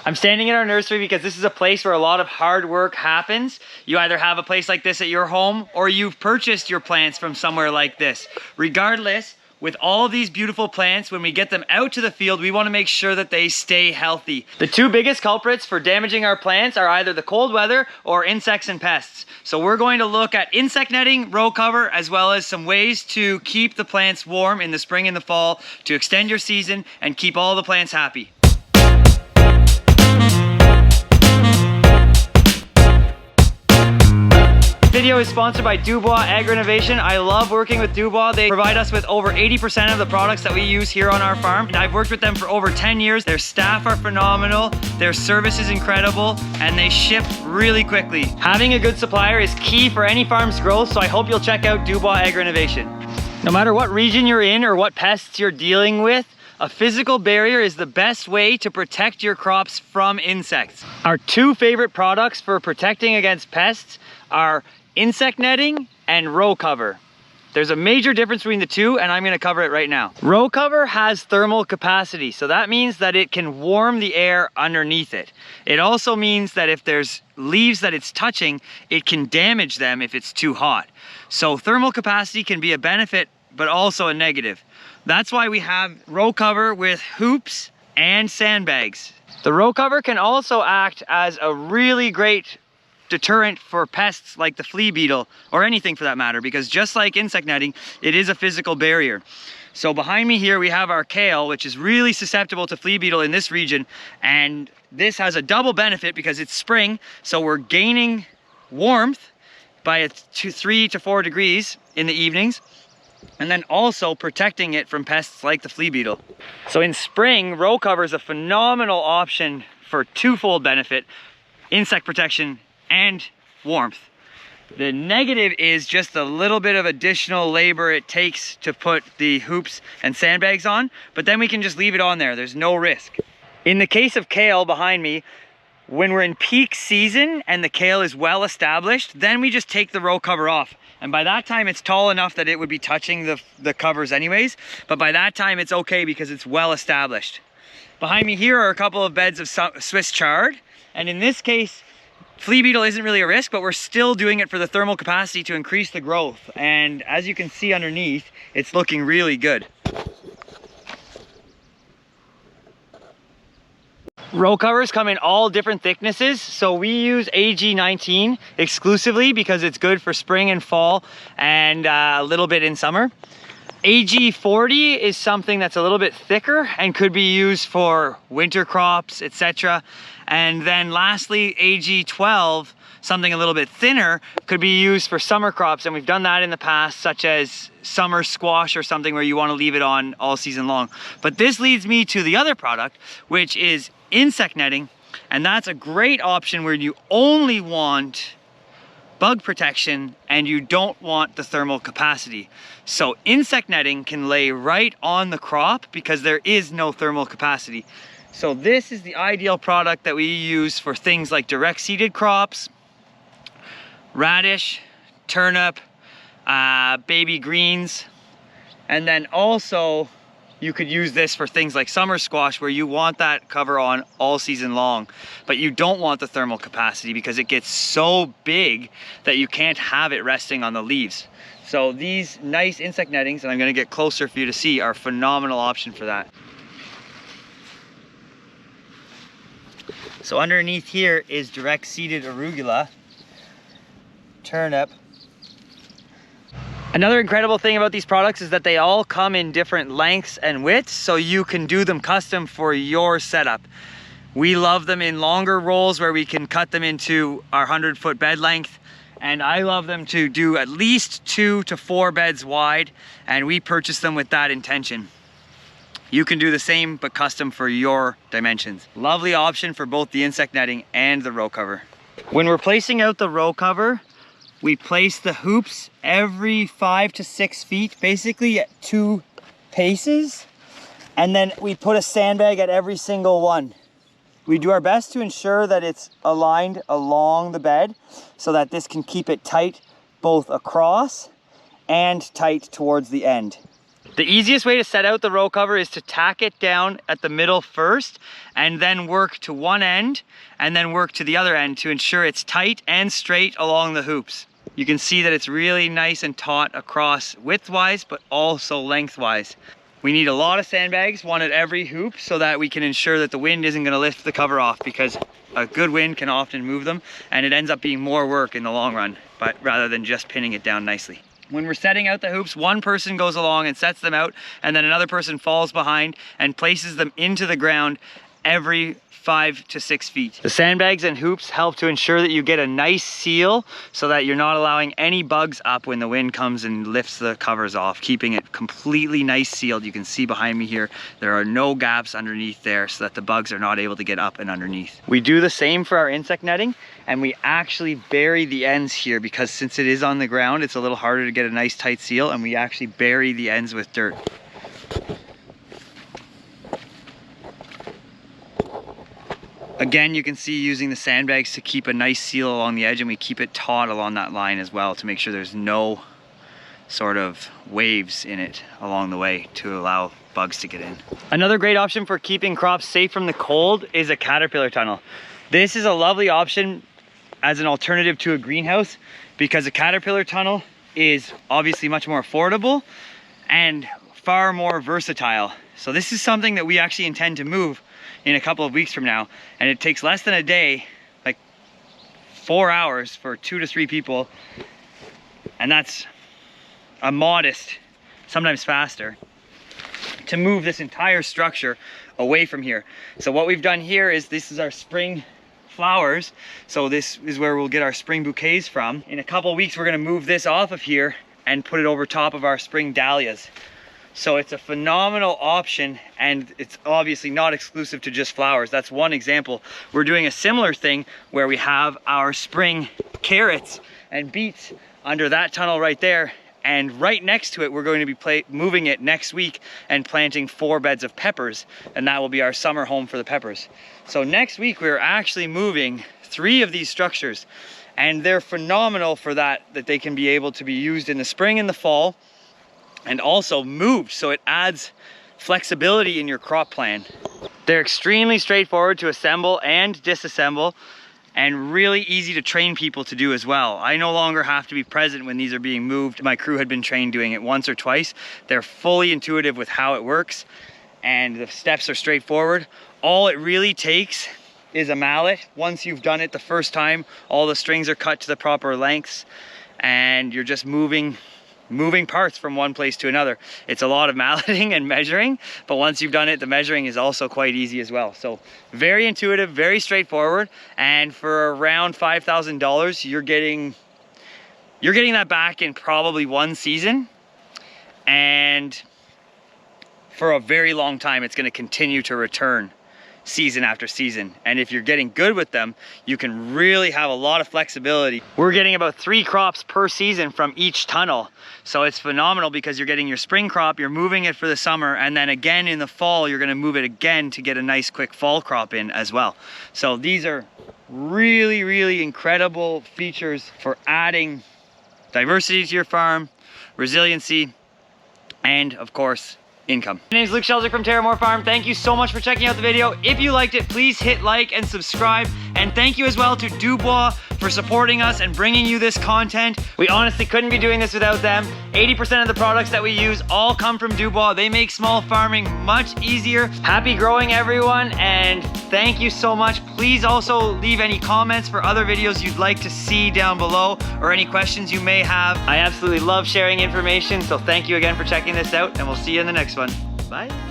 I'm standing in our nursery because this is a place where a lot of hard work happens. You either have a place like this at your home or you've purchased your plants from somewhere like this. Regardless, with all of these beautiful plants, when we get them out to the field, we want to make sure that they stay healthy. The two biggest culprits for damaging our plants are either the cold weather or insects and pests. So we're going to look at insect netting, row cover, as well as some ways to keep the plants warm in the spring and the fall, to extend your season and keep all the plants happy. This video is sponsored by Dubois Agri-Innovation. I love working with Dubois. They provide us with over 80% of the products that we use here on our farm. And I've worked with them for over 10 years. Their staff are phenomenal, their service is incredible, and they ship really quickly. Having a good supplier is key for any farm's growth, so I hope you'll check out Dubois Agri-Innovation. No matter what region you're in or what pests you're dealing with, a physical barrier is the best way to protect your crops from insects. Our two favorite products for protecting against pests are insect netting and row cover. There's a major difference between the two, and I'm going to cover it right now. Row cover has thermal capacity, so that means that it can warm the air underneath it. It also means that if there's leaves that it's touching, it can damage them if it's too hot. So thermal capacity can be a benefit, but also a negative. That's why we have row cover with hoops and sandbags. The row cover can also act as a really great deterrent for pests like the flea beetle, or anything for that matter, because just like insect netting, it is a physical barrier. So behind me here we have our kale, which is really susceptible to flea beetle in this region, and this has a double benefit because it's spring, so we're gaining warmth by 3 to 4 degrees in the evenings, and then also protecting it from pests like the flea beetle. So in spring, row cover is a phenomenal option for twofold benefit: insect protection and warmth. The negative is just a little bit of additional labor it takes to put the hoops and sandbags on, but then we can just leave it on there. There's no risk. In the case of kale behind me, when we're in peak season and the kale is well established, then we just take the row cover off. And by that time it's tall enough that it would be touching the covers anyways, but by that time it's okay because it's well established. Behind me here are a couple of beds of Swiss chard, and in this case, flea beetle isn't really a risk, but we're still doing it for the thermal capacity to increase the growth. And as you can see underneath, it's looking really good. Row covers come in all different thicknesses, so we use AG19 exclusively because it's good for spring and fall and a little bit in summer. AG40 is something that's a little bit thicker and could be used for winter crops, etc. And then lastly, AG12, something a little bit thinner, could be used for summer crops, and we've done that in the past, such as summer squash or something where you want to leave it on all season long. But this leads me to the other product, which is insect netting, and that's a great option where you only want bug protection and you don't want the thermal capacity. So insect netting can lay right on the crop because there is no thermal capacity. So this is the ideal product that we use for things like direct seeded crops, radish, turnip, baby greens, and then also you could use this for things like summer squash where you want that cover on all season long, but you don't want the thermal capacity because it gets so big that you can't have it resting on the leaves. So these nice insect nettings, and I'm going to get closer for you to see, are a phenomenal option for that. So underneath here is direct seeded arugula, turnip. Another incredible thing about these products is that they all come in different lengths and widths, so you can do them custom for your setup. We love them in longer rolls where we can cut them into our 100-foot bed length, and I love them to do at least 2 to 4 beds wide, and we purchase them with that intention. You can do the same but custom for your dimensions. Lovely option for both the insect netting and the row cover. When we're placing out the row cover, we place the hoops every 5 to 6 feet, basically at 2 paces, and then we put a sandbag at every single one. We do our best to ensure that it's aligned along the bed so that this can keep it tight both across and tight towards the end. The easiest way to set out the row cover is to tack it down at the middle first and then work to one end and then work to the other end to ensure it's tight and straight along the hoops. You can see that it's really nice and taut across widthwise, but also lengthwise. We need a lot of sandbags, one at every hoop, so that we can ensure that the wind isn't going to lift the cover off, because a good wind can often move them and it ends up being more work in the long run, but rather than just pinning it down nicely. When we're setting out the hoops, one person goes along and sets them out, and then another person falls behind and places them into the ground every 5 to 6 feet. The sandbags and hoops help to ensure that you get a nice seal so that you're not allowing any bugs up when the wind comes and lifts the covers off, keeping it completely nice sealed. You can see behind me here, there are no gaps underneath there so that the bugs are not able to get up and underneath. We do the same for our insect netting, and we actually bury the ends here because since it is on the ground, it's a little harder to get a nice tight seal, and we actually bury the ends with dirt. Again, you can see using the sandbags to keep a nice seal along the edge, and we keep it taut along that line as well to make sure there's no sort of waves in it along the way to allow bugs to get in. Another great option for keeping crops safe from the cold is a caterpillar tunnel. This is a lovely option as an alternative to a greenhouse because a caterpillar tunnel is obviously much more affordable and far more versatile. So this is something that we actually intend to move in a couple of weeks from now, and it takes less than a day, like 4 hours for 2 to 3 people, and that's a modest, sometimes faster, to move this entire structure away from here. So what we've done here is, this is our spring flowers, so this is where we'll get our spring bouquets from. In a couple of weeks we're going to move this off of here and put it over top of our spring dahlias. So it's a phenomenal option, and it's obviously not exclusive to just flowers. That's one example. We're doing a similar thing where we have our spring carrots and beets under that tunnel right there, and right next to it we're going to be moving it next week and planting 4 beds of peppers, and that will be our summer home for the peppers. So next week we're actually moving 3 of these structures, and they're phenomenal for that they can be able to be used in the spring and the fall, and also moved, so it adds flexibility in your crop plan. They're extremely straightforward to assemble and disassemble, and really easy to train people to do as well. I no longer have to be present when these are being moved. My crew had been trained doing it once or twice. They're fully intuitive with how it works, and the steps are straightforward. All it really takes is a mallet. Once you've done it the first time, all the strings are cut to the proper lengths, and you're just moving parts from one place to another. It's a lot of malleting and measuring, but once you've done it, the measuring is also quite easy as well. So very intuitive, very straightforward, and for around $5,000, you're getting that back in probably 1 season, and for a very long time it's going to continue to return season after season. And if you're getting good with them, you can really have a lot of flexibility. We're getting about 3 crops per season from each tunnel, so it's phenomenal because you're getting your spring crop, you're moving it for the summer, and then again in the fall you're going to move it again to get a nice quick fall crop in as well. So these are really incredible features for adding diversity to your farm, resiliency, and of course income. My name is Luke Shelzick from Terramore Farm. Thank you so much for checking out the video. If you liked it, please hit like and subscribe. And thank you as well to Dubois for supporting us and bringing you this content. We honestly couldn't be doing this without them. 80% of the products that we use all come from Dubois. They make small farming much easier. Happy growing, everyone, and thank you so much. Please also leave any comments for other videos you'd like to see down below, or any questions you may have. I absolutely love sharing information, so thank you again for checking this out, and we'll see you in the next one. Bye.